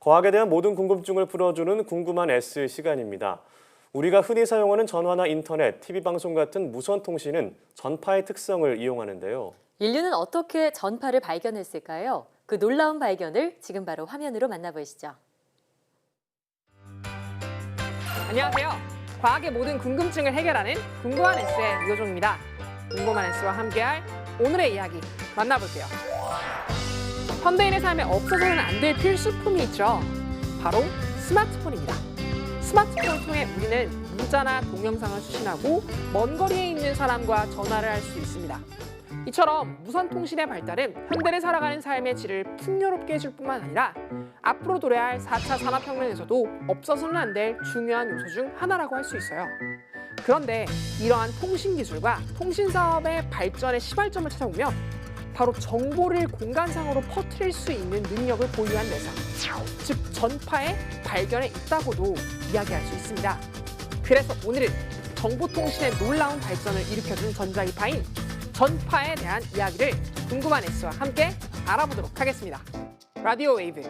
과학에 대한 모든 궁금증을 풀어주는 궁금한 S 시간입니다. 우리가 흔히 사용하는 전화나 인터넷, TV 방송 같은 무선 통신은 전파의 특성을 이용하는데요. 인류는 어떻게 전파를 발견했을까요? 그 놀라운 발견을 지금 바로 화면으로 만나보시죠. 안녕하세요. 과학의 모든 궁금증을 해결하는 궁금한 S의 이호종입니다. 궁금한 S와 함께할 오늘의 이야기 만나볼게요. 현대인의 삶에 없어서는 안 될 필수품이 있죠. 바로 스마트폰입니다. 스마트폰을 통해 우리는 문자나 동영상을 수신하고 먼 거리에 있는 사람과 전화를 할 수 있습니다. 이처럼 무선 통신의 발달은 현대를 살아가는 삶의 질을 풍요롭게 해줄 뿐만 아니라 앞으로 도래할 4차 산업혁명에서도 없어서는 안 될 중요한 요소 중 하나라고 할 수 있어요. 그런데 이러한 통신 기술과 통신 사업의 발전의 시발점을 찾아보면 바로 정보를 공간상으로 퍼뜨릴 수 있는 능력을 보유한 내상, 즉 전파의 발견에 있다고도 이야기할 수 있습니다. 그래서 오늘은 정보통신의 놀라운 발전을 일으켜준 전자기파인 전파에 대한 이야기를 궁금한 S와 함께 알아보도록 하겠습니다. 라디오 웨이브,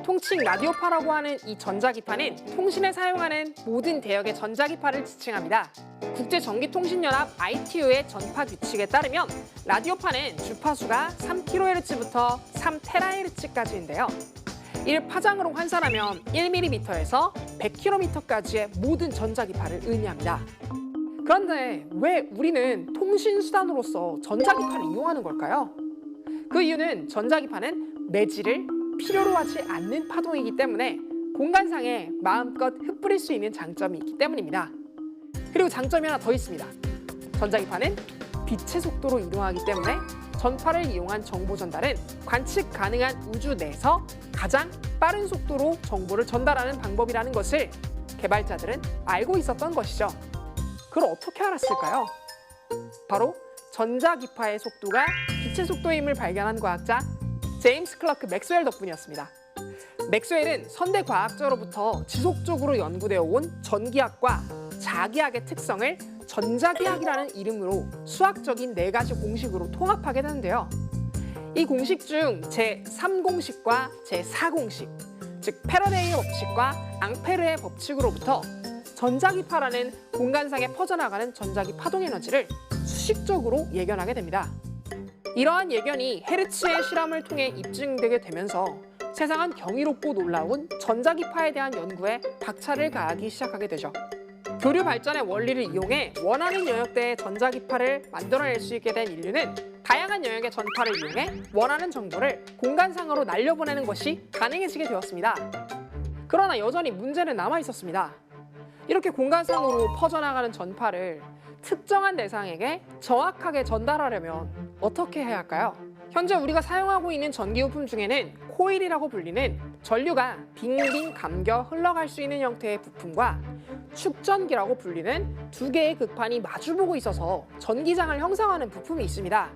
통칭 라디오파라고 하는 이 전자기파는 통신에 사용하는 모든 대역의 전자기파를 지칭합니다. 국제전기통신연합 ITU의 전파 규칙에 따르면 라디오파는 주파수가 3kHz부터 3THz까지인데요. 이를 파장으로 환산하면 1mm에서 100km까지의 모든 전자기파를 의미합니다. 그런데 왜 우리는 통신수단으로서 전자기파를 이용하는 걸까요? 그 이유는 전자기파는 매질을 필요로 하지 않는 파동이기 때문에 공간상에 마음껏 흩뿌릴 수 있는 장점이 있기 때문입니다. 그리고 장점이 하나 더 있습니다. 전자기파는 빛의 속도로 이동하기 때문에 전파를 이용한 정보 전달은 관측 가능한 우주 내에서 가장 빠른 속도로 정보를 전달하는 방법이라는 것을 개발자들은 알고 있었던 것이죠. 그걸 어떻게 알았을까요? 바로 전자기파의 속도가 빛의 속도임을 발견한 과학자 제임스 클러크 맥스웰 덕분이었습니다. 맥스웰은 선대 과학자로부터 지속적으로 연구되어 온 전기학과 자기학의 특성을 전자기학이라는 이름으로 수학적인 4가지 공식으로 통합하게 되는데요. 이 공식 중 제3공식과 제4공식, 즉 패러데이의 법칙과 앙페르의 법칙으로부터 전자기파라는 공간상에 퍼져나가는 전자기 파동 에너지를 수식적으로 예견하게 됩니다. 이러한 예견이 헤르츠의 실험을 통해 입증되게 되면서 세상은 경이롭고 놀라운 전자기파에 대한 연구에 박차를 가하기 시작하게 되죠. 교류 발전의 원리를 이용해 원하는 영역대의 전자기파를 만들어낼 수 있게 된 인류는 다양한 영역의 전파를 이용해 원하는 정보를 공간상으로 날려보내는 것이 가능해지게 되었습니다. 그러나 여전히 문제는 남아 있었습니다. 이렇게 공간상으로 퍼져나가는 전파를 특정한 대상에게 정확하게 전달하려면 어떻게 해야 할까요? 현재 우리가 사용하고 있는 전기부품 중에는 코일이라고 불리는 전류가 빙빙 감겨 흘러갈 수 있는 형태의 부품과 축전기라고 불리는 2개의 극판이 마주보고 있어서 전기장을 형성하는 부품이 있습니다.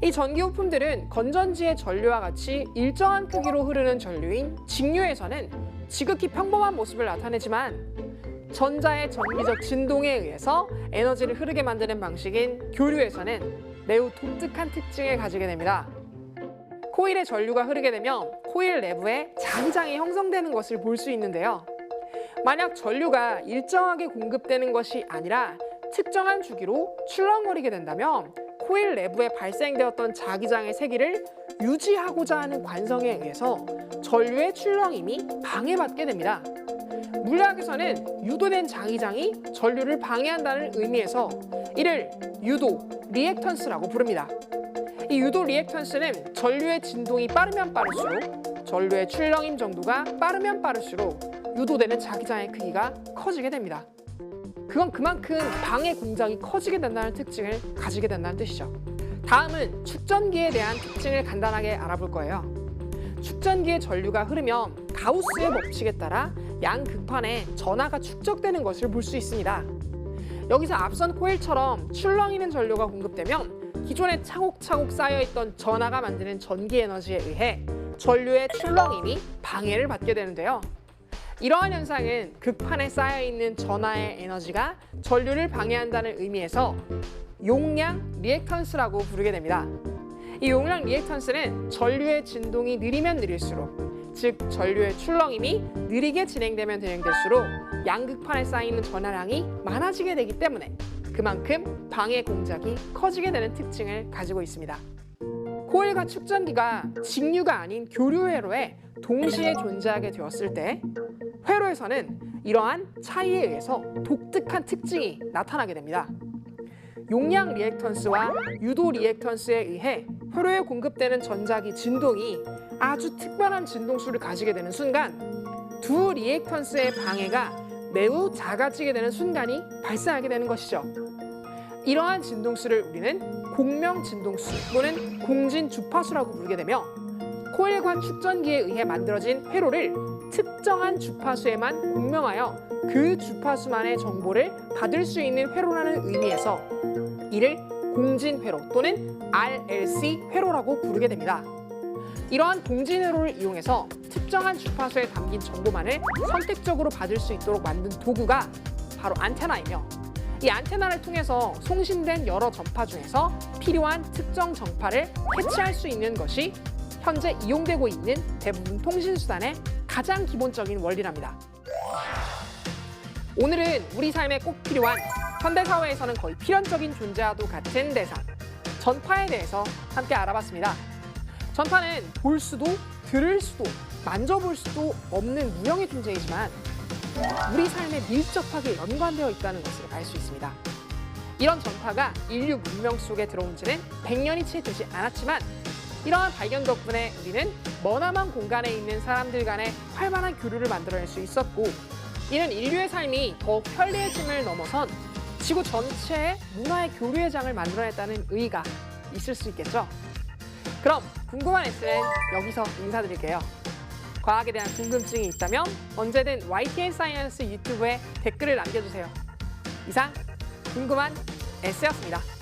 이 전기부품들은 건전지의 전류와 같이 일정한 크기로 흐르는 전류인 직류에서는 지극히 평범한 모습을 나타내지만 전자의 전기적 진동에 의해서 에너지를 흐르게 만드는 방식인 교류에서는 매우 독특한 특징을 가지게 됩니다. 코일의 전류가 흐르게 되면 코일 내부에 자기장이 형성되는 것을 볼 수 있는데요. 만약 전류가 일정하게 공급되는 것이 아니라 특정한 주기로 출렁거리게 된다면 코일 내부에 발생되었던 자기장의 세기를 유지하고자 하는 관성에 의해서 전류의 출렁임이 방해받게 됩니다. 물리학에서는 유도된 자기장이 전류를 방해한다는 의미에서 이를 유도, 리액턴스라고 부릅니다. 이 유도 리액턴스는 전류의 진동이 빠르면 빠를수록 전류의 출렁임 정도가 빠르면 빠를수록 유도되는 자기장의 크기가 커지게 됩니다. 그건 그만큼 방해 공작이 커지게 된다는 특징을 가지게 된다는 뜻이죠. 다음은 축전기에 대한 특징을 간단하게 알아볼 거예요. 축전기의 전류가 흐르면 가우스의 법칙에 따라 양 극판에 전하가 축적되는 것을 볼 수 있습니다. 여기서 앞선 코일처럼 출렁이는 전류가 공급되면 기존에 차곡차곡 쌓여있던 전하가 만드는 전기 에너지에 의해 전류의 출렁임이 방해를 받게 되는데요. 이러한 현상은 극판에 쌓여있는 전하의 에너지가 전류를 방해한다는 의미에서 용량 리액턴스라고 부르게 됩니다. 이 용량 리액턴스는 전류의 진동이 느리면 느릴수록 즉 전류의 출렁임이 느리게 진행될수록 양극판에 쌓이는 전하량이 많아지게 되기 때문에 그만큼 방해 공작이 커지게 되는 특징을 가지고 있습니다. 코일과 축전기가 직류가 아닌 교류 회로에 동시에 존재하게 되었을 때 회로에서는 이러한 차이에 의해서 독특한 특징이 나타나게 됩니다. 용량 리액턴스와 유도 리액턴스에 의해 회로에 공급되는 전자기 진동이 아주 특별한 진동수를 가지게 되는 순간 두 리액턴스의 방해가 매우 작아지게 되는 순간이 발생하게 되는 것이죠. 이러한 진동수를 우리는 공명 진동수 또는 공진 주파수라고 부르게 되며 코일과 축전기에 의해 만들어진 회로를 특정한 주파수에만 공명하여 그 주파수만의 정보를 받을 수 있는 회로라는 의미에서 이를 공진회로 또는 RLC 회로라고 부르게 됩니다. 이러한 공진회로를 이용해서 특정한 주파수에 담긴 정보만을 선택적으로 받을 수 있도록 만든 도구가 바로 안테나이며 이 안테나를 통해서 송신된 여러 전파 중에서 필요한 특정 정파를 캐치할 수 있는 것이 현재 이용되고 있는 대부분 통신수단의 가장 기본적인 원리랍니다. 오늘은 우리 삶에 꼭 필요한 현대사회에서는 거의 필연적인 존재와도 같은 대상, 전파에 대해서 함께 알아봤습니다. 전파는 볼 수도 들을 수도 만져볼 수도 없는 무형의 존재이지만 우리 삶에 밀접하게 연관되어 있다는 것을 알 수 있습니다. 이런 전파가 인류 문명 속에 들어온 지는 100년이 채 되지 않았지만 이러한 발견 덕분에 우리는 머나먼 공간에 있는 사람들 간의 활발한 교류를 만들어낼 수 있었고 이는 인류의 삶이 더욱 편리해짐을 넘어선 지구 전체의 문화의 교류의 장을 만들어냈다는 의의가 있을 수 있겠죠. 그럼 궁금한 S는 여기서 인사드릴게요. 과학에 대한 궁금증이 있다면 언제든 YTN 사이언스 유튜브에 댓글을 남겨주세요. 이상 궁금한 S였습니다.